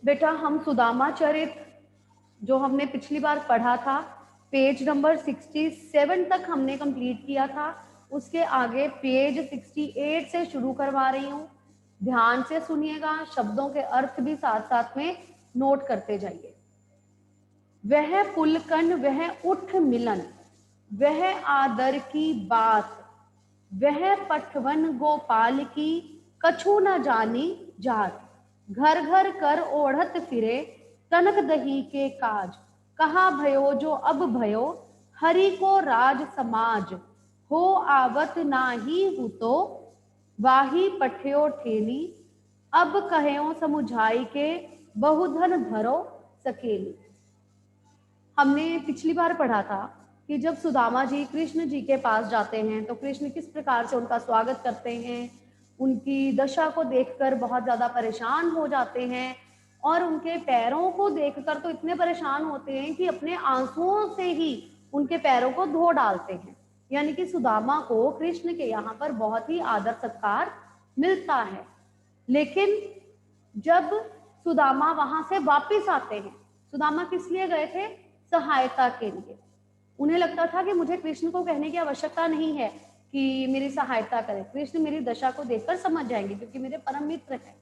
बेटा हम सुदामा चरित जो हमने पिछली बार पढ़ा था, पेज नंबर 67 तक हमने कंप्लीट किया था। उसके आगे पेज 68 से शुरू करवा रही हूँ। ध्यान से सुनिएगा, शब्दों के अर्थ भी साथ साथ में नोट करते जाइए। वह पुलकन वह उठ मिलन, वह आदर की बात, वह पटवन गोपाल की कछु न जानी जात। घर घर कर ओढ़त फिरे कनक दही के काज, कहा भयो जो अब भयो हरि को राज समाज। हो आवत नाही हु तो वाही पठ्यो ठेली, अब कहो समुझाई के बहुधन धरो सकेली। हमने पिछली बार पढ़ा था कि जब सुदामा जी कृष्ण जी के पास जाते हैं तो कृष्ण किस प्रकार से उनका स्वागत करते हैं, उनकी दशा को देखकर बहुत ज़्यादा परेशान हो जाते हैं और उनके पैरों को देखकर तो इतने परेशान होते हैं कि अपने आंसुओं से ही उनके पैरों को धो डालते हैं। यानी कि सुदामा को कृष्ण के यहाँ पर बहुत ही आदर सत्कार मिलता है। लेकिन जब सुदामा वहां से वापिस आते हैं, सुदामा किस लिए गए थे? सहायता के लिए। उन्हें लगता था कि मुझे कृष्ण को कहने की आवश्यकता नहीं है कि मेरी सहायता करें, कृष्ण मेरी दशा को देखकर समझ जाएंगे क्योंकि मेरे परम मित्र हैं।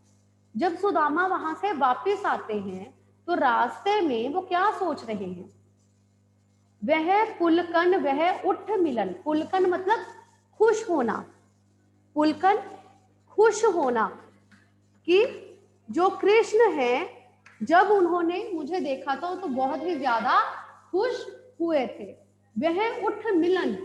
जब सुदामा वहां से वापिस आते हैं तो रास्ते में वो क्या सोच रहे हैं? वह पुलकन वह उठ मिलन। पुलकन मतलब खुश होना, पुलकन खुश होना कि जो कृष्ण है जब उन्होंने मुझे देखा था तो बहुत ही ज्यादा खुश हुए थे। वह उठ मिलन,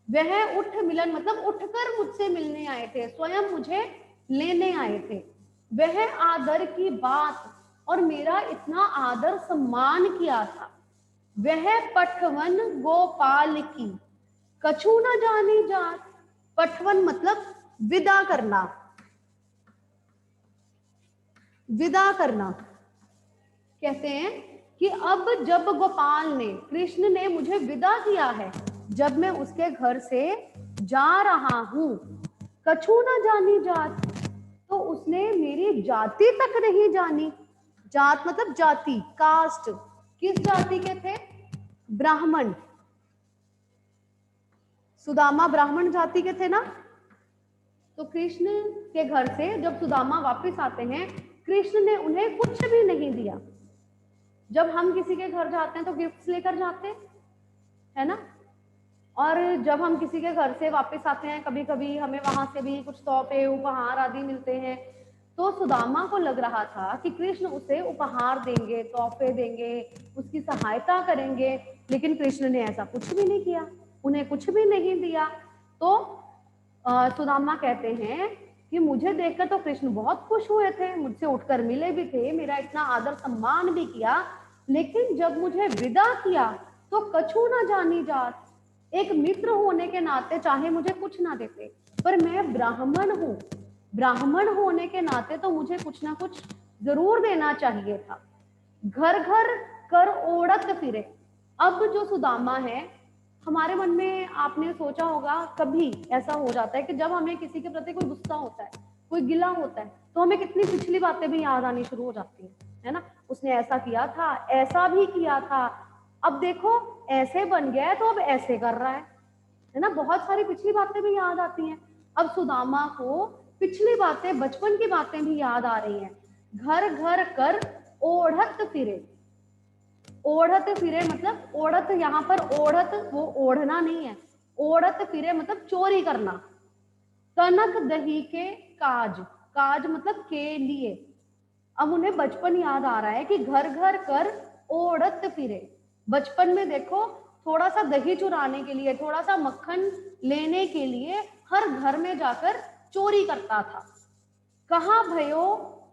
वह उठ मिलन मतलब उठकर मुझसे मिलने आए थे, स्वयं मुझे लेने आए थे। वह आदर की बात, और मेरा इतना आदर सम्मान किया था। वह पठवन गोपाल की कछु न जानी जात। पठवन मतलब विदा करना, विदा करना। कहते हैं कि अब जब गोपाल ने, कृष्ण ने मुझे विदा किया है, जब मैं उसके घर से जा रहा हूं, कछु ना जानी जात, तो उसने मेरी जाति तक नहीं जानी। जात मतलब जाति, कास्ट। किस जाति के थे? ब्राह्मण। सुदामा ब्राह्मण जाति के थे ना। तो कृष्ण के घर से जब सुदामा वापस आते हैं, कृष्ण ने उन्हें कुछ भी नहीं दिया। जब हम किसी के घर जाते हैं तो गिफ्ट्स लेकर जाते हैं, है ना। और जब हम किसी के घर से वापस आते हैं, कभी कभी हमें वहां से भी कुछ तोहफे उपहार आदि मिलते हैं। तो सुदामा को लग रहा था कि कृष्ण उसे उपहार देंगे, तोहफे देंगे, उसकी सहायता करेंगे, लेकिन कृष्ण ने ऐसा कुछ भी नहीं किया, उन्हें कुछ भी नहीं दिया। तो सुदामा कहते हैं कि मुझे देखकर तो कृष्ण बहुत खुश हुए थे, मुझसे उठकर मिले भी थे, मेरा इतना आदर सम्मान भी किया, लेकिन जब मुझे विदा किया तो कछु ना जानी जात। एक मित्र होने के नाते चाहे मुझे कुछ ना देते, पर मैं ब्राह्मण हूँ, ब्राह्मण होने के नाते तो मुझे कुछ ना कुछ जरूर देना चाहिए था। घर घर कर ओढ़त फिरे। अब जो सुदामा है, हमारे मन में आपने सोचा होगा कभी ऐसा हो जाता है कि जब हमें किसी के प्रति कोई गुस्सा होता है, कोई गिला होता है, तो हमें कितनी पिछली बातें भी याद आनी शुरू हो जाती है ना। उसने ऐसा किया था, ऐसा भी किया था, अब देखो ऐसे बन गया है तो अब ऐसे कर रहा है ना। बहुत सारी पिछली बातें भी याद आती हैं। अब सुदामा को पिछली बातें, बचपन की बातें भी याद आ रही हैं। घर घर कर ओढ़त फिरे। ओढ़त फिरे मतलब, ओढ़त यहाँ पर ओढ़त वो ओढ़ना नहीं है, ओढ़त फिरे मतलब चोरी करना। कनक दही के काज, काज मतलब के लिए। अब उन्हें बचपन याद आ रहा है कि घर घर कर ओढ़त फिरे। बचपन में देखो, थोड़ा सा दही चुराने के लिए, थोड़ा सा मक्खन लेने के लिए हर घर में जाकर चोरी करता था। कहा भयो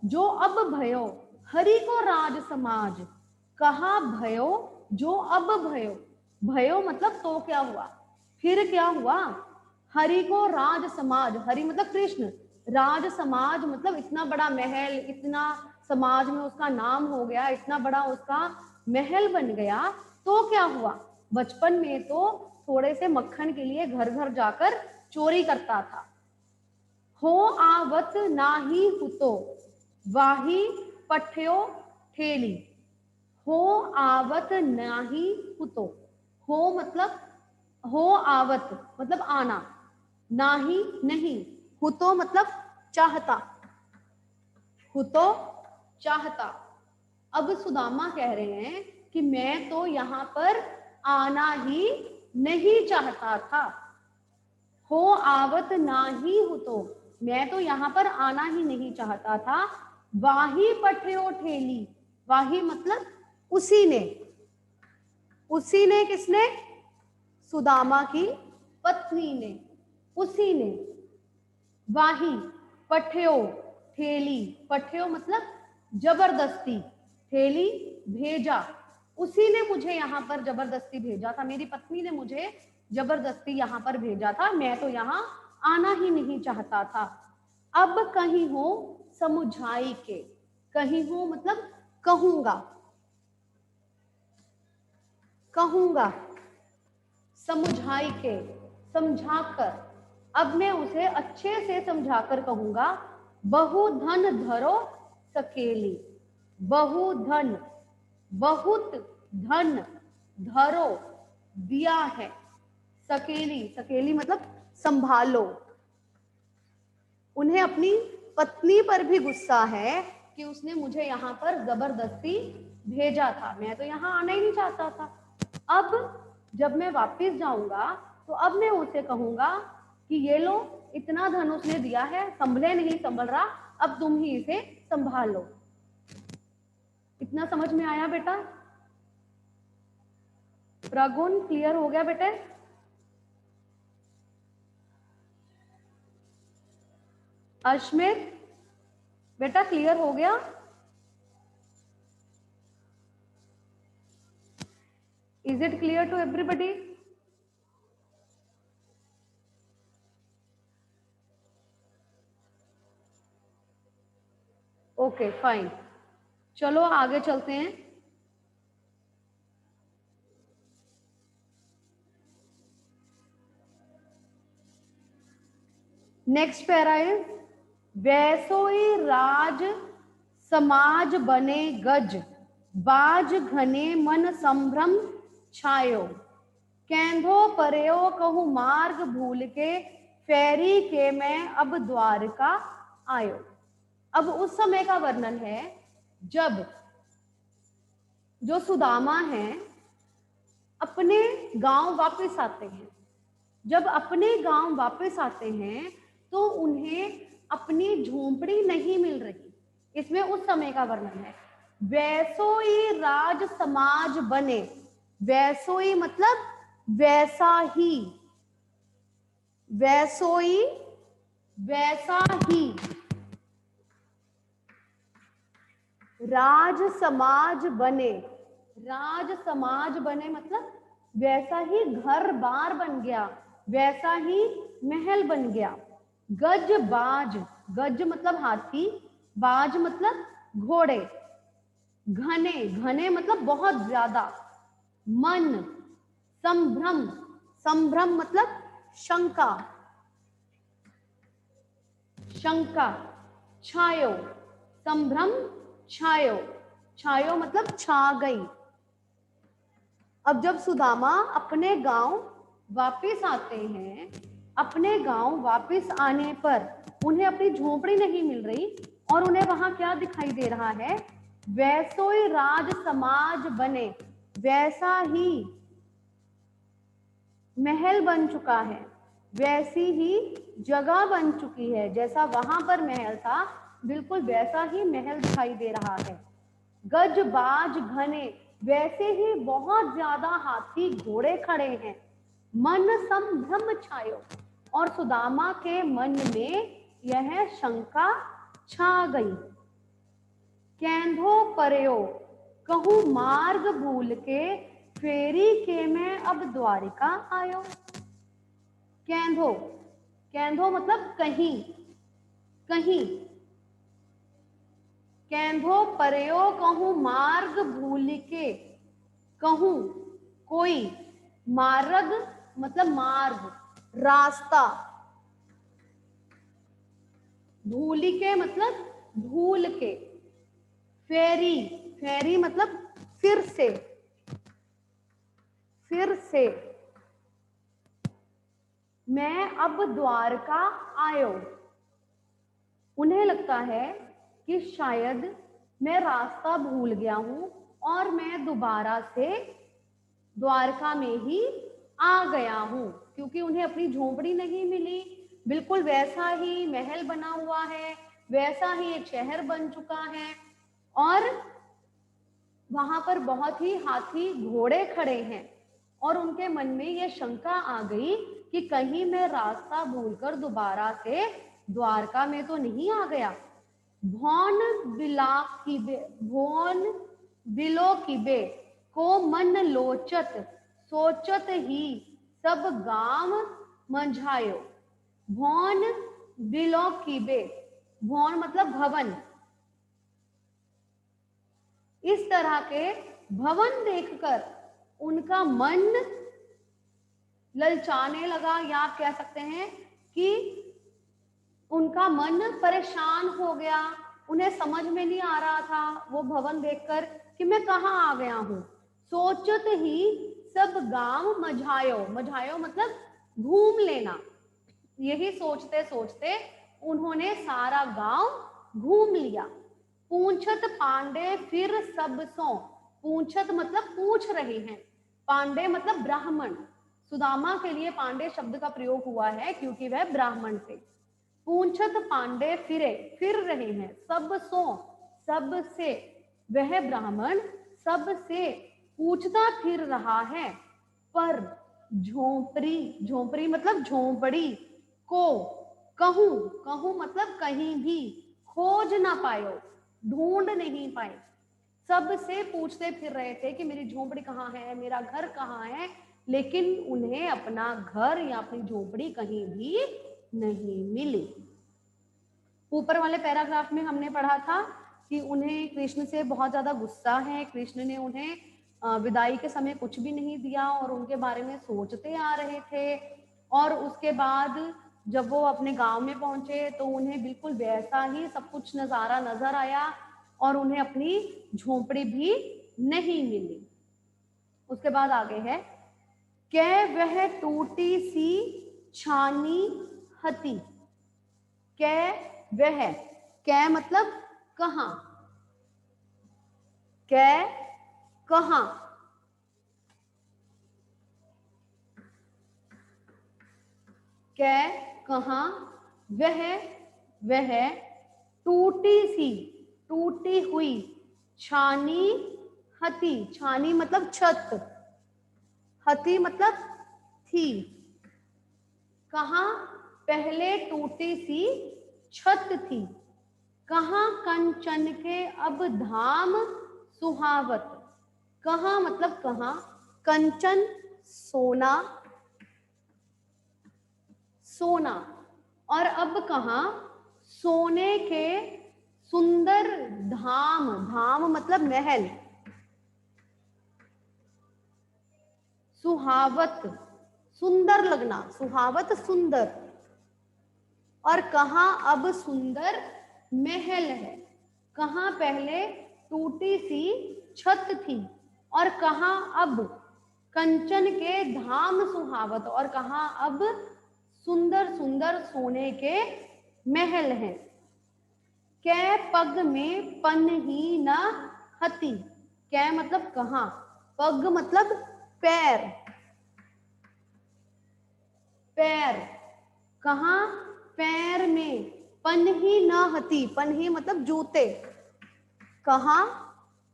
जो अब भयो हरि को राज समाज। कहा भयो जो अब भयो, भयो मतलब तो क्या हुआ, फिर क्या हुआ? हरि को राज समाज, हरि मतलब कृष्ण, राज समाज मतलब इतना बड़ा महल, इतना समाज में उसका नाम हो गया, इतना बड़ा उसका महल बन गया, तो क्या हुआ? बचपन में तो थोड़े से मक्खन के लिए घर घर जाकर चोरी करता था। हो आवत नाही हुतो वाही पठ्यो ठेली, हो आवत नाही हुतो। हो मतलब हो आवत मतलब आना, नाही नहीं, हुतो मतलब चाहता, हुतो चाहता। अब सुदामा कह रहे हैं कि मैं तो यहाँ पर आना ही नहीं चाहता था। हो आवत नाही हुतो, मैं तो यहाँ पर आना ही नहीं चाहता था। वाही पठ्यो ठेली, वाही मतलब उसी ने, उसी ने किसने? सुदामा की पत्नी ने, उसी ने। वाही पठ्यो ठेली, पठ्यो मतलब जबरदस्ती, ठेली भेजा, उसी ने मुझे यहाँ पर जबरदस्ती भेजा था, मेरी पत्नी ने मुझे जबरदस्ती यहाँ पर भेजा था, मैं तो यहाँ आना ही नहीं चाहता था। अब कहीं हो समुझाई के, कहीं हो मतलब कहूंगा, कहूंगा, समुझाई के समझाकर, अब मैं उसे अच्छे से समझाकर कहूंगा। बहु धन धरो सकेली, बहु धन, बहुत धन, धरो दिया है, सकेली, सकेली मतलब संभालो। उन्हें अपनी पत्नी पर भी गुस्सा है कि उसने मुझे यहाँ पर जबरदस्ती भेजा था, मैं तो यहाँ आना ही नहीं चाहता था। अब जब मैं वापस जाऊंगा तो अब मैं उसे कहूंगा कि ये लो, इतना धन उसने दिया है, संभले नहीं संभल रहा, अब तुम ही इसे संभालो। इतना समझ में आया बेटा? प्रगुण क्लियर हो गया बेटे? अश्मित बेटा क्लियर हो गया? Is it clear to everybody? Okay fine, चलो आगे चलते हैं। नेक्स्ट पैरा इज वैसोई राज समाज बने गज, बाज घने मन संभ्रम छायो, कैंधो परयो कहूँ मार्ग भूल के, फेरी के मैं अब द्वारका आयो। अब उस समय का वर्णन है जब जो सुदामा हैं अपने गांव वापस आते हैं। जब अपने गांव वापस आते हैं तो उन्हें अपनी झोंपड़ी नहीं मिल रही, इसमें उस समय का वर्णन है। वैसोई राज समाज बने, वैसोई मतलब वैसा ही, वैसोई वैसा ही, राज समाज बने, राज समाज बने मतलब वैसा ही घर बार बन गया, वैसा ही महल बन गया। गज बाज, गज मतलब हाथी, बाज मतलब घोड़े, घने, घने मतलब बहुत ज्यादा, मन, संभ्रम, संभ्रम मतलब शंका, शंका, छायो, संभ्रम छायो, छायो मतलब छा गई। अब जब सुदामा अपने गांव वापस आते हैं, अपने गांव वापस आने पर उन्हें अपनी झोंपड़ी नहीं मिल रही और उन्हें वहां क्या दिखाई दे रहा है? वैसोई राज समाज बने, वैसा ही महल बन चुका है, वैसी ही जगह बन चुकी है, जैसा वहां पर महल था बिल्कुल वैसा ही महल दिखाई दे रहा है। गज बाज घने, वैसे ही बहुत ज्यादा हाथी घोड़े खड़े हैं। मन संभ्रम छायो, और सुदामा के मन में यह शंका छा गई। कैंधो परयो कहूँ मार्ग भूल के, फेरी के मैं अब द्वारिका आयो। कैंधो, कैंधो मतलब कहीं, कहीं, कैंधो परयो कहूँ मार्ग भूल के, कहूँ कोई, मार्ग मतलब मार्ग, रास्ता, भूल के मतलब भूल के, फेरी, फेरी मतलब फिर से, फिर से। मैं अब द्वारका आयो, उन्हें लगता है कि शायद मैं रास्ता भूल गया हूं और मैं दोबारा से द्वारका में ही आ गया हूं, क्योंकि उन्हें अपनी झोपड़ी नहीं मिली। बिल्कुल वैसा ही महल बना हुआ है, वैसा ही एक शहर बन चुका है और वहां पर बहुत ही हाथी घोड़े खड़े हैं और उनके मन में यह शंका आ गई कि कहीं मैं रास्ता भूलकर दोबारा से द्वारका में तो नहीं आ गया। भौन बिलो किबे को मन लोचत, सोचत ही सब गांव मंझायो। भौन बिलो किबे, भौन मतलब भवन, इस तरह के भवन देखकर उनका मन ललचाने लगा, या आप कह सकते हैं कि उनका मन परेशान हो गया। उन्हें समझ में नहीं आ रहा था वो भवन देखकर कि मैं कहाँ आ गया हूँ। सोचत ही सब गांव मझायो, मझायो मतलब घूम लेना। यही सोचते सोचते उन्होंने सारा गांव घूम लिया। पूछत पांडे फिर सब सो, पूछत मतलब पूछ रहे हैं, पांडे मतलब ब्राह्मण। सुदामा के लिए पांडे शब्द का प्रयोग हुआ है क्योंकि वह ब्राह्मण थे। पूछत पांडे फिरे, फिर रहे हैं, सब सो सब से, वह ब्राह्मण सब से पूछता फिर रहा है। पर झोंपड़ी, झोंपड़ी मतलब झोंपड़ी को, कहूं, कहूं मतलब कहीं भी, खोज ना पायो, ढूंढ नहीं पाए। सबसे पूछते फिर रहे थे कि मेरी झोंपड़ी कहाँ है, मेरा घर कहाँ है, लेकिन उन्हें अपना घर या अपनी झोंपड़ी कहीं भी नहीं मिली। ऊपर वाले पैराग्राफ में हमने पढ़ा था कि उन्हें कृष्ण से बहुत ज्यादा गुस्सा है, कृष्ण ने उन्हें विदाई के समय कुछ भी नहीं दिया और उनके बारे में सोचते आ रहे थे। और उसके बाद जब वो अपने गांव में पहुंचे तो उन्हें बिल्कुल वैसा ही सब कुछ नजारा नजर आया और उन्हें अपनी झोंपड़ी भी नहीं मिली। उसके बाद आगे है, कै वह टूटी सी छानी हती। कै वह, कै मतलब कहां, कै कहां, कै कहां, वह टूटी सी, टूटी हुई, छानी हती, छानी मतलब छत, हती मतलब थी। कहां, पहले टूटी सी छत थी। कहां कंचन के अब धाम सुहावत, कहां मतलब कहां, कंचन सोना, सोना, और अब कहां सोने के सुंदर धाम, धाम मतलब महल, सुहावत सुंदर लगना, सुहावत सुंदर, और कहां अब सुंदर महल है। कहां पहले टूटी सी छत थी और कहां अब कंचन के धाम सुहावत, और कहां अब सुंदर सुंदर सोने के महल हैं। कै पग में पन ही न हती, कै मतलब कहां, पग मतलब पैर, पैर, कहां पैर में, पन ही न हती, पन ही मतलब जूते, कहां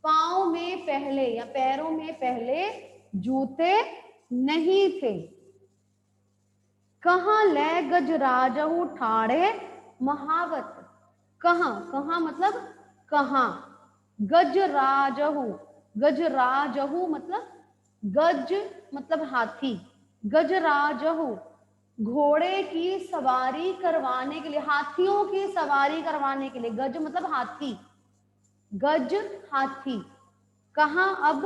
पांव में पहले या पैरों में पहले जूते नहीं थे। कहां ले गजराजहु ठाड़े महावत, कहां, कहां मतलब कहां, गजराजहु, गजराजहु मतलब गज मतलब हाथी, गजराजहु घोड़े की सवारी करवाने के लिए, हाथियों की सवारी करवाने के लिए, गज मतलब हाथी, गज हाथी, कहां अब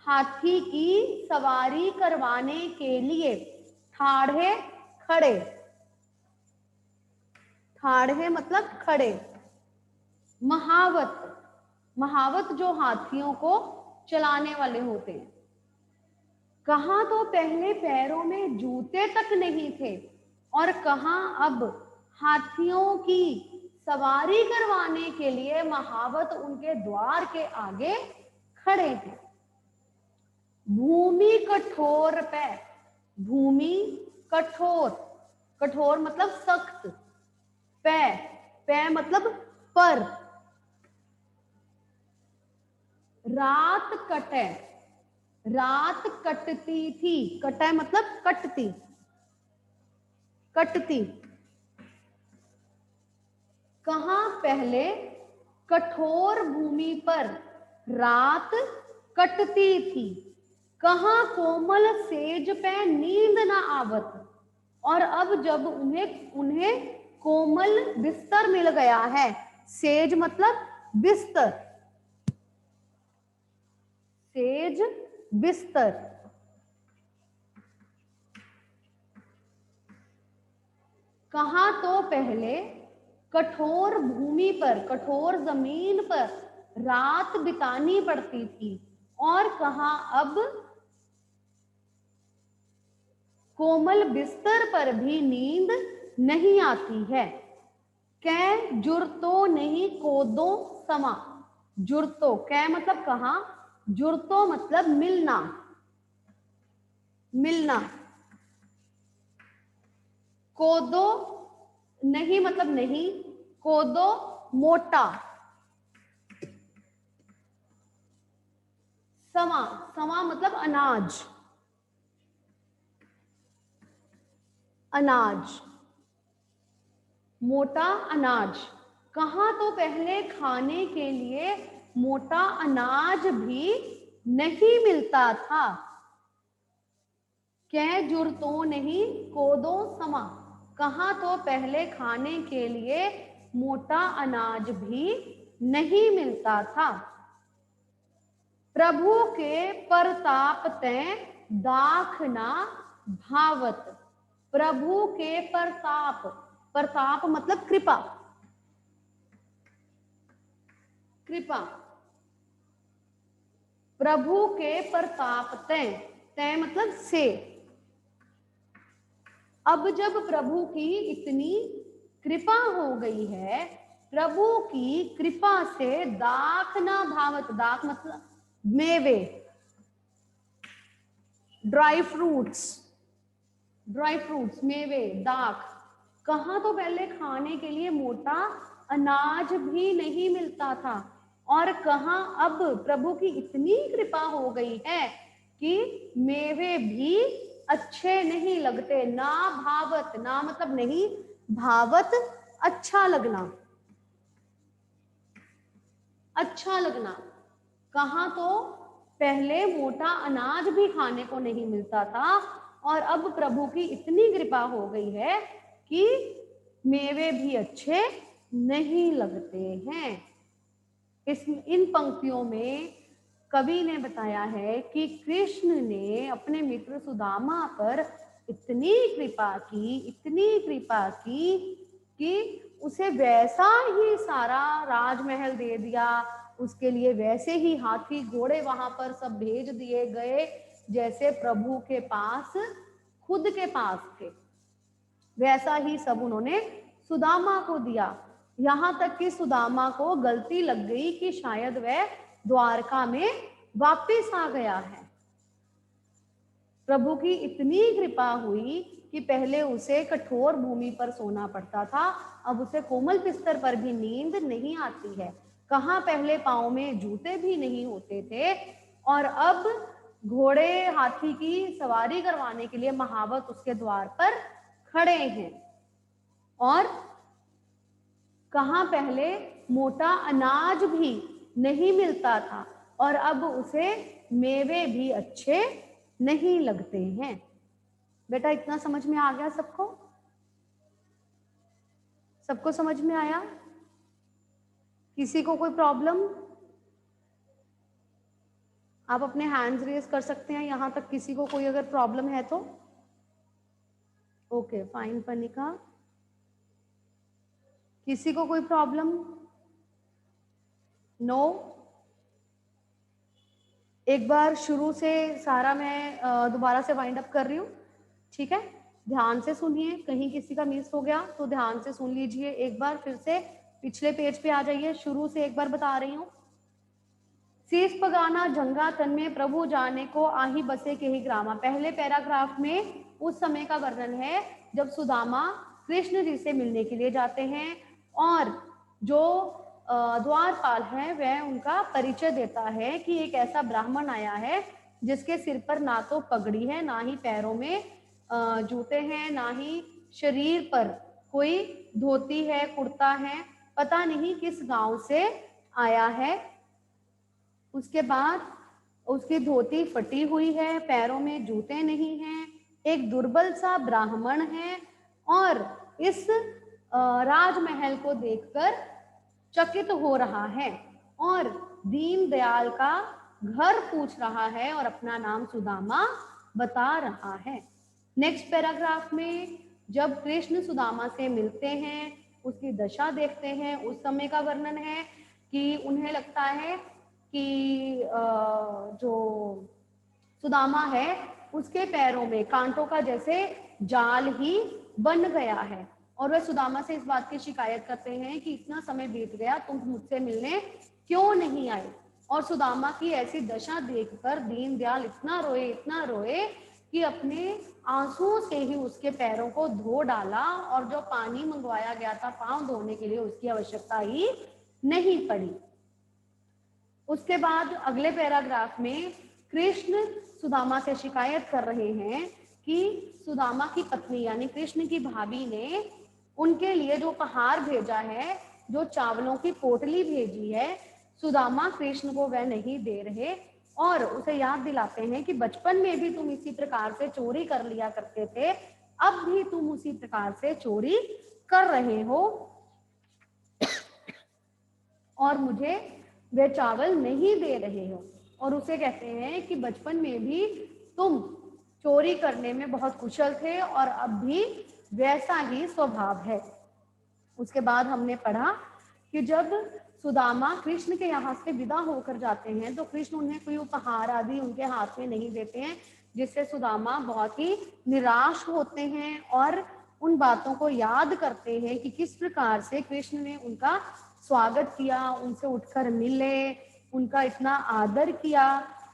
हाथी की सवारी करवाने के लिए ठाड़े खड़े, ठाड़े मतलब खड़े, महावत महावत जो हाथियों को चलाने वाले होते हैं। कहाँ तो पहले पैरों में जूते तक नहीं थे और कहाँ अब हाथियों की सवारी करवाने के लिए महावत उनके द्वार के आगे खड़े हैं। भूमि कठोर पे, भूमि कठोर, कठोर मतलब सख्त, पे, पे मतलब पर, रात कटे, रात कटती थी, कटे मतलब कटती, कटती। कहाँ पहले कठोर भूमि पर रात कटती थी, कहाँ कोमल सेज पे नींद न आवत, और अब जब उन्हें कोमल बिस्तर मिल गया है, सेज मतलब बिस्तर, सेज बिस्तर। कहाँ तो पहले कठोर भूमि पर, कठोर जमीन पर रात बितानी पड़ती थी और कहाँ अब कोमल बिस्तर पर भी नींद नहीं आती है। कै जुर्तो नहीं कोदो समा, जुर्तो कै मतलब कहाँ, जुर्तो मतलब मिलना, मिलना। कोदो नहीं मतलब नहीं, कोदो मोटा, समा, समा मतलब अनाज, अनाज, मोटा अनाज। कहाँ तो पहले खाने के लिए मोटा अनाज भी नहीं मिलता था। कै जुर्तो नहीं कोदो समा, कहाँ तो पहले खाने के लिए मोटा अनाज भी नहीं मिलता था। प्रभु के प्रताप तैं दाख ना भावत, प्रभु के प्रताप, प्रताप मतलब कृपा, कृपा। प्रभु के प्रताप तैं, तैं मतलब से। अब जब प्रभु की इतनी कृपा हो गई है, प्रभु की कृपा से दाख ना भावत, दाख मतलब मेवे, ड्राई फ्रूट्स, ड्राई फ्रूट्स, मेवे, दाख। कहाँ तो पहले खाने के लिए मोटा अनाज भी नहीं मिलता था और कहाँ अब प्रभु की इतनी कृपा हो गई है कि मेवे भी अच्छे नहीं लगते। ना भावत, ना मतलब नहीं, भावत अच्छा लगना, अच्छा लगना। कहाँ तो पहले मोटा अनाज भी खाने को नहीं मिलता था और अब प्रभु की इतनी कृपा हो गई है कि मेवे भी अच्छे नहीं लगते हैं। इन पंक्तियों में कवि ने बताया है कि कृष्ण ने अपने मित्र सुदामा पर इतनी कृपा की, इतनी कृपा की कि उसे वैसा ही सारा राजमहल दे दिया, उसके लिए वैसे ही हाथी घोड़े वहां पर सब भेज दिए गए जैसे प्रभु के पास, खुद के पास थे, वैसा ही सब उन्होंने सुदामा को दिया। यहां तक कि सुदामा को गलती लग गई कि शायद वह द्वारका में वापस आ गया है। प्रभु की इतनी कृपा हुई कि पहले उसे कठोर भूमि पर सोना पड़ता था, अब उसे कोमल बिस्तर पर भी नींद नहीं आती है। कहाँ पहले पाँव में जूते भी नहीं होते थे और अब घोड़े हाथी की सवारी करवाने के लिए महावत उसके द्वार पर खड़े हैं। और कहाँ पहले मोटा अनाज भी नहीं मिलता था और अब उसे मेवे भी अच्छे नहीं लगते हैं। बेटा इतना समझ में आ गया सबको? सबको समझ में आया? किसी को कोई प्रॉब्लम? आप अपने हैंड्स रेज कर सकते हैं यहां तक, किसी को कोई अगर प्रॉब्लम है तो। Okay fine Panika. किसी को कोई प्रॉब्लम? नो? एक बार शुरू से सारा मैं दोबारा से वाइंड अप कर रही हूँ, ठीक है? ध्यान से सुनिए, कहीं किसी का मिस हो गया तो ध्यान से सुन लीजिए। एक बार फिर से पिछले पेज पे आ जाइए, शुरू से एक बार बता रही हूँ। शीस पगाना जंगा तन में प्रभु जाने को आही बसे के ही ग्रामा। पहले पैराग्राफ में उस समय का वर्णन है जब सुदामा कृष्ण जी से मिलने के लिए जाते हैं और जो द्वारपाल है वह उनका परिचय देता है कि एक ऐसा ब्राह्मण आया है जिसके सिर पर ना तो पगड़ी है, ना ही पैरों में जूते हैं, ना ही शरीर पर कोई धोती है, कुर्ता है, पता नहीं किस गांव से आया है। उसके बाद उसकी धोती फटी हुई है, पैरों में जूते नहीं हैं, एक दुर्बल सा ब्राह्मण है और इस राजमहल को देखकर चकित हो रहा है और दीन दयाल का घर पूछ रहा है और अपना नाम सुदामा बता रहा है। नेक्स्ट पैराग्राफ में जब कृष्ण सुदामा से मिलते हैं, उसकी दशा देखते हैं, उस समय का वर्णन है कि उन्हें लगता है कि जो सुदामा है उसके पैरों में कांटों का जैसे जाल ही बन गया है और वह सुदामा से इस बात की शिकायत करते हैं कि इतना समय बीत गया, तुम मुझसे मिलने क्यों नहीं आए। और सुदामा की ऐसी दशा देखकर दीनदयाल इतना रोए कि अपने आंसुओं से ही उसके पैरों को धो डाला और जो पानी मंगवाया गया था पांव धोने के लिए उसकी आवश्यकता ही नहीं पड़ी। उसके बाद अगले पैराग्राफ में कृष्ण सुदामा से शिकायत कर रहे हैं कि सुदामा की पत्नी यानी कृष्ण की भाभी ने उनके लिए जो उपहार भेजा है, जो चावलों की पोटली भेजी है, सुदामा कृष्ण को वह नहीं दे रहे और उसे याद दिलाते हैं कि बचपन में भी तुम इसी प्रकार से चोरी कर लिया करते थे, अब भी तुम उसी प्रकार से चोरी कर रहे हो और मुझे वे चावल नहीं दे रहे हो। और उसे कहते हैं कि बचपन में भी तुम चोरी करने में बहुत कुशल थे और अब भी वैसा ही स्वभाव है। उसके बाद हमने पढ़ा कि जब सुदामा कृष्ण के यहाँ से विदा होकर जाते हैं तो कृष्ण उन्हें कोई उपहार आदि उनके हाथ में नहीं देते हैं, जिससे सुदामा बहुत ही निराश होते हैं और उन बातों को याद करते हैं कि किस प्रकार से कृष्ण ने उनका स्वागत किया, उनसे उठकर मिले, उनका इतना आदर किया,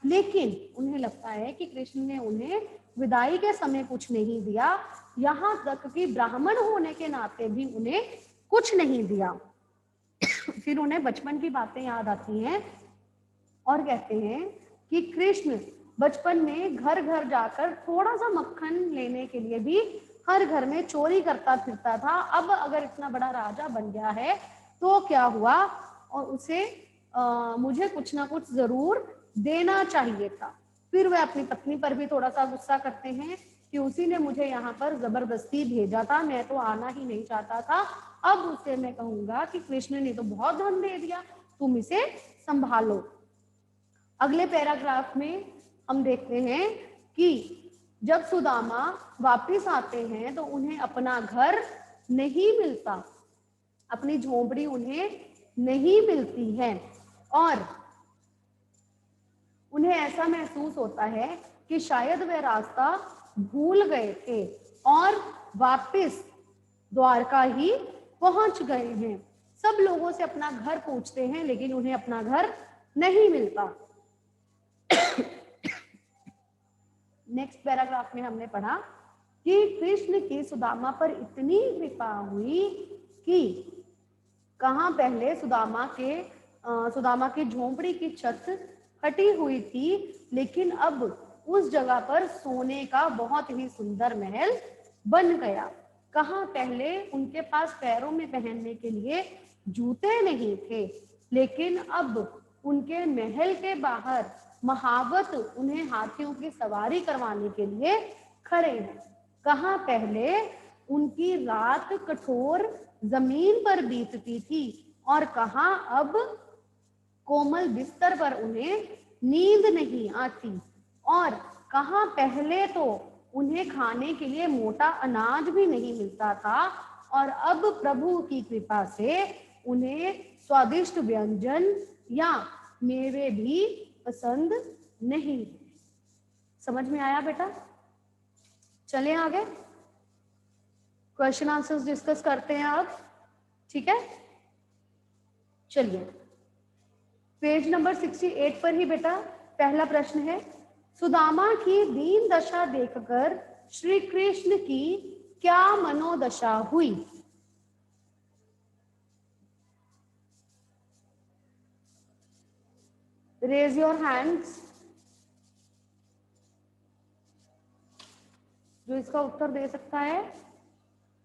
लेकिन उन्हें लगता है कि कृष्ण ने उन्हें विदाई के समय कुछ नहीं दिया, यहाँ तक कि ब्राह्मण होने के नाते भी उन्हें कुछ नहीं दिया। फिर उन्हें बचपन की बातें याद आती हैं और कहते हैं कि कृष्ण बचपन में घर घर जाकर थोड़ा सा मक्खन लेने के लिए भी हर घर में चोरी करता फिरता था, अब अगर इतना बड़ा राजा बन गया है तो क्या हुआ और उसे मुझे कुछ ना कुछ जरूर देना चाहिए था। फिर वह अपनी पत्नी पर भी थोड़ा सा गुस्सा करते हैं कि उसी ने मुझे यहाँ पर जबरदस्ती भेजा था, मैं तो आना ही नहीं चाहता था, अब उसे मैं कहूंगा कि कृष्ण ने तो बहुत धन दे दिया, तुम इसे संभालो। अगले पैराग्राफ में हम देखते हैं कि जब सुदामा वापिस आते हैं तो उन्हें अपना घर नहीं मिलता, अपनी झोंपड़ी उन्हें नहीं मिलती है और उन्हें ऐसा महसूस होता है कि शायद वे रास्ता भूल गए थे और वापिस द्वारका ही पहुंच गए हैं। सब लोगों से अपना घर पूछते हैं लेकिन उन्हें अपना घर नहीं मिलता। नेक्स्ट पैराग्राफ में हमने पढ़ा कि कृष्ण की सुदामा पर इतनी कृपा हुई कि कहाँ पहले सुदामा की झोंपड़ी की छत फटी हुई थी, लेकिन अब उस जगह पर सोने का बहुत ही सुंदर महल बन गया। कहाँ पहले उनके पास पैरों में पहनने के लिए जूते नहीं थे, लेकिन अब उनके महल के बाहर महावत उन्हें हाथियों की सवारी करवाने के लिए खड़े हैं। कहाँ पहले उनकी रात कठोर जमीन पर बीतती थी और कहाँ अब कोमल बिस्तर पर उन्हें नींद नहीं आती और कहाँ पहले तो उन्हें खाने के लिए मोटा अनाज भी नहीं मिलता था और अब प्रभु की कृपा से उन्हें स्वादिष्ट व्यंजन या मेवे भी पसंद नहीं। समझ में आया बेटा? चलें आगे, क्वेश्चन आंसर्स डिस्कस करते हैं अब, ठीक है? चलिए पेज नंबर 68 पर ही बेटा पहला प्रश्न है, सुदामा की दीन दशा देखकर श्री कृष्ण की क्या मनोदशा हुई? रेज योर हैंड्स जो इसका उत्तर दे सकता है।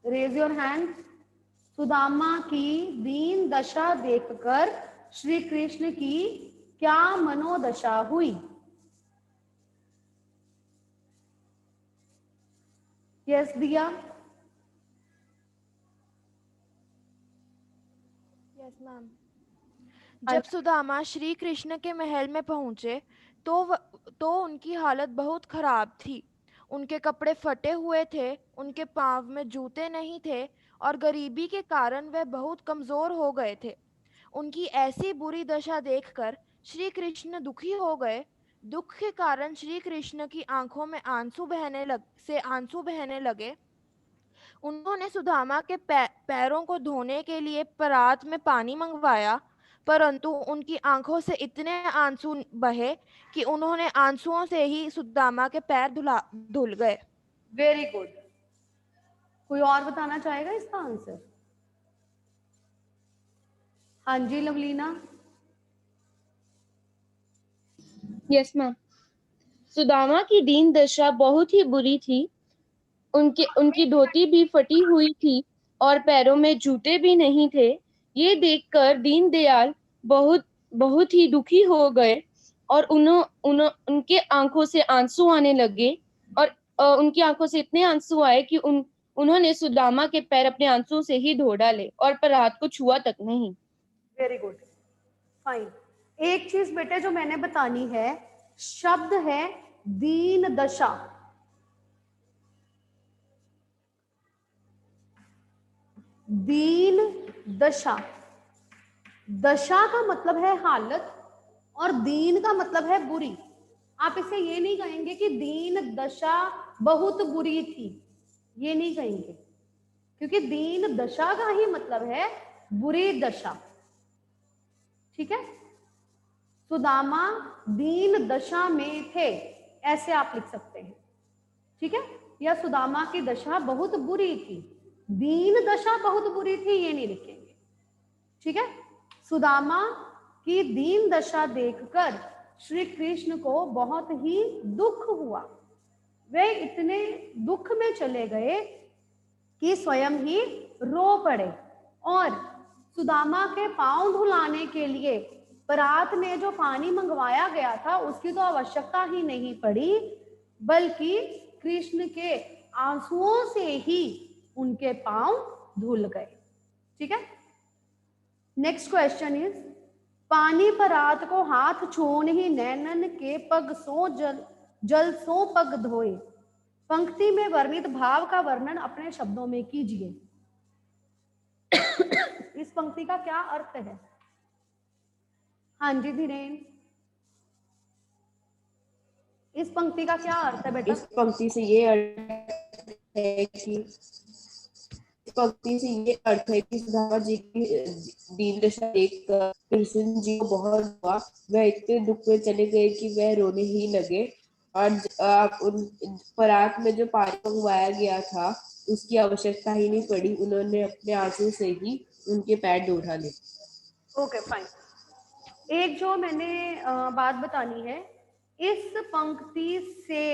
Raise your hand. सुदामा की दीन दशा देखकर श्री कृष्ण की क्या मनोदशा हुई? यस दिया। Yes ma'am. जब सुदामा श्री कृष्ण के महल में पहुंचे तो उनकी हालत बहुत खराब थी। उनके कपड़े फटे हुए थे, उनके पांव में जूते नहीं थे और गरीबी के कारण वह बहुत कमजोर हो गए थे। उनकी ऐसी बुरी दशा देखकर श्री कृष्ण दुखी हो गए। दुख के कारण श्री कृष्ण की आंखों में आंसू बहने लगे। उन्होंने सुदामा के पैरों को धोने के लिए परात में पानी मंगवाया, परंतु उनकी आंखों से इतने आंसू बहे कि उन्होंने आंसुओं से ही सुदामा के पैर धुल गए। Very good. कोई और बताना चाहेगा इसका आंसर? हाँ जी लवलीना। Yes ma'am. सुदामा की दीन दशा बहुत ही बुरी थी। उनकी धोती भी फटी हुई थी और पैरों में जूते भी नहीं थे। ये देखकर दीनदयाल बहुत बहुत ही दुखी हो गए और उनके आंखों से आंसू आने लगे और उनकी आंखों से इतने आंसू आए कि उन्होंने सुदामा के पैर अपने आंसू से ही धो डाले और परात को छुआ तक नहीं। Very good, fine. एक चीज बेटे जो मैंने बतानी है, शब्द है दीन दशा। दीन दशा, दशा का मतलब है हालत और दीन का मतलब है बुरी। आप इसे ये नहीं कहेंगे कि दीन दशा बहुत बुरी थी, ये नहीं कहेंगे, क्योंकि दीन दशा का ही मतलब है बुरी दशा। ठीक है? सुदामा दीन दशा में थे, ऐसे आप लिख सकते हैं। ठीक है? या सुदामा की दशा बहुत बुरी थी, दीन दशा बहुत बुरी थी ये नहीं लिखेंगे। ठीक है? सुदामा की दीन दशा देखकर श्री कृष्ण को बहुत ही दुख हुआ। वे इतने दुख में चले गए कि स्वयं ही रो पड़े और सुदामा के पांव धुलाने के लिए परात में जो पानी मंगवाया गया था उसकी तो आवश्यकता ही नहीं पड़ी, बल्कि कृष्ण के आंसुओं से ही उनके पांव धुल गए। ठीक है? नेक्स्ट क्वेश्चन इज, पानी परात को हाथ छोड़ ही नैनन के पग सो जल सो पग धोए। पंक्ति में वर्णित भाव का वर्णन अपने शब्दों में कीजिए। इस पंक्ति का क्या अर्थ है? हाँ जी धीरेन, इस पंक्ति का क्या अर्थ है बेटा? इस पंक्ति से ये अर्थ है कि सुदामा जी की दीन दशा देखकर कृष्ण जी को बहुत हुआ। वह इतने दुख में चले गए कि वह रोने ही लगे और उन परात में जो पानी मंगवाया गया था उसकी आवश्यकता ही नहीं पड़ी, उन्होंने अपने आंसू से ही उनके पैर धो डाले। Okay fine. एक जो मैंने बात बतानी है, इस पंक्ति से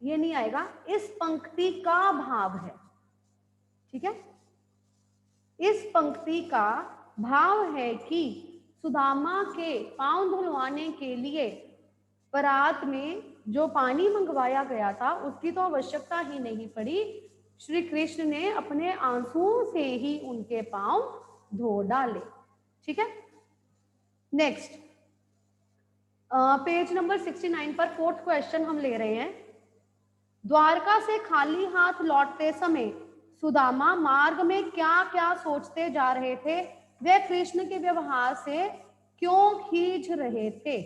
ये नहीं आएगा, इस पंक्ति का भाव है। ठीक है? इस पंक्ति का भाव है कि सुदामा के पांव धुलवाने के लिए परात में जो पानी मंगवाया गया था उसकी तो आवश्यकता ही नहीं पड़ी, श्री कृष्ण ने अपने आंसुओं से ही उनके पांव धो डाले। ठीक है? नेक्स्ट पेज नंबर 69 पर फोर्थ क्वेश्चन हम ले रहे हैं। द्वारका से खाली हाथ लौटते समय सुदामा मार्ग में क्या क्या सोचते जा रहे थे? वे कृष्ण के व्यवहार से क्यों खींच रहे थे?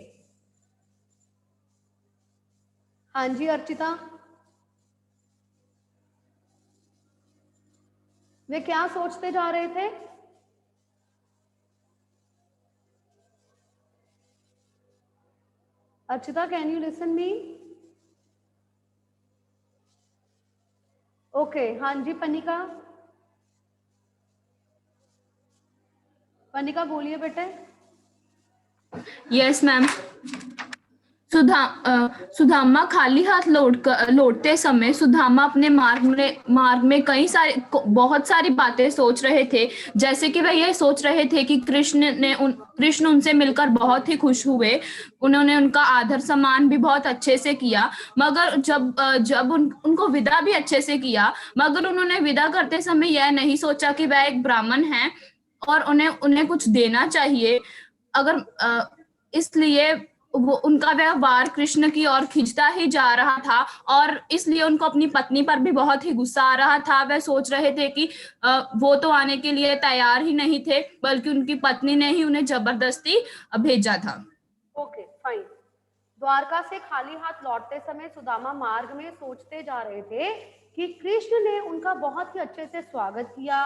हाँ जी अर्चिता, वे क्या सोचते जा रहे थे? Archita, can you listen me? Okay, हाँ जी पनिका, पनिका बोलिए बेटे। Yes ma'am. सुदामा खाली हाथ लौटते समय सुदामा अपने मार्ग में बहुत सारी बातें सोच रहे थे। जैसे कि वह यह सोच रहे थे कि कृष्ण उनसे मिलकर बहुत ही खुश हुए, उन्होंने उनका आदर सम्मान भी बहुत अच्छे से किया, मगर जब उनको विदा भी अच्छे से किया, मगर उन्होंने विदा करते समय यह नहीं सोचा कि वह एक ब्राह्मण है और उन्हें कुछ देना चाहिए। इसलिए वो उनका व्यवहार कृष्ण की ओर खिंचता ही जा रहा था और इसलिए उनको अपनी पत्नी पर भी बहुत ही गुस्सा आ रहा था। वह सोच रहे थे कि वो तो आने के लिए तैयार ही नहीं थे, बल्कि उनकी पत्नी ने ही उन्हें जबरदस्ती भेजा था। Okay fine. द्वारका से खाली हाथ लौटते समय सुदामा मार्ग में सोचते जा रहे थे कि कृष्ण ने उनका बहुत ही अच्छे से स्वागत किया,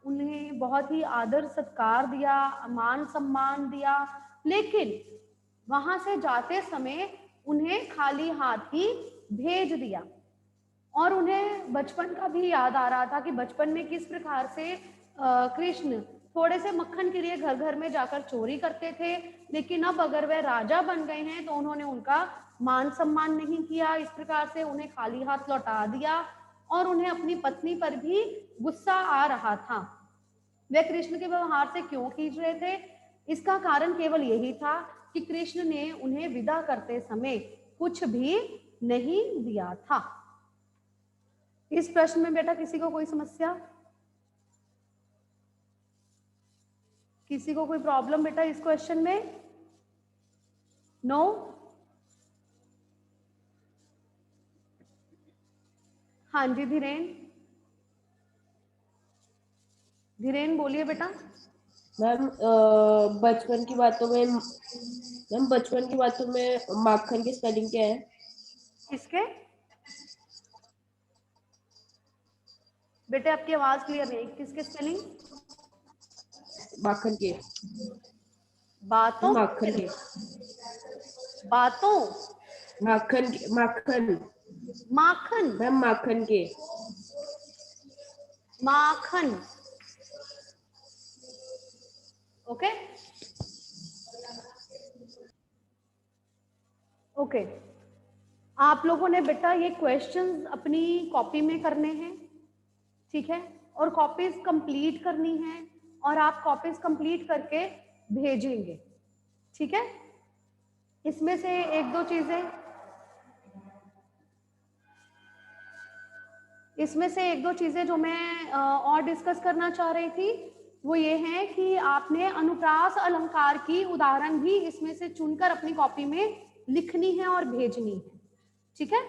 उन्हें बहुत ही आदर सत्कार दिया, मान सम्मान दिया, लेकिन वहां से जाते समय उन्हें खाली हाथ ही भेज दिया। और उन्हें बचपन का भी याद आ रहा था कि बचपन में किस प्रकार से कृष्ण थोड़े से मक्खन के लिए घर घर में जाकर चोरी करते थे, लेकिन अब अगर वह राजा बन गए हैं तो उन्होंने उनका मान सम्मान नहीं किया, इस प्रकार से उन्हें खाली हाथ लौटा दिया और उन्हें अपनी पत्नी पर भी गुस्सा आ रहा था। वे कृष्ण के व्यवहार से क्यों खींच रहे थे? इसका कारण केवल यही था कि कृष्ण ने उन्हें विदा करते समय कुछ भी नहीं दिया था। इस प्रश्न में बेटा किसी को कोई समस्या, किसी को कोई प्रॉब्लम बेटा इस क्वेश्चन में? नो? हाँ जी धीरेन बोलिए बेटा। मैम बचपन की बातों में माखन की स्पेलिंग क्या है? किसके बेटे? आपकी आवाज क्लियर नहीं, किसके स्पेलिंग? माखन के। बातों माखन के। बातों माखन के। माखन। माखन मैम माखन के। माखन। ओके ओके, आप लोगों ने बेटा ये क्वेश्चंस अपनी कॉपी में करने हैं, ठीक है, और कॉपीज कंप्लीट करनी है और आप कॉपीज कंप्लीट करके भेजेंगे, ठीक है। इसमें से एक दो चीजें जो मैं और डिस्कस करना चाह रही थी वो ये है कि आपने अनुप्रास अलंकार की उदाहरण भी इसमें से चुनकर अपनी कॉपी में लिखनी है और भेजनी है, ठीक है।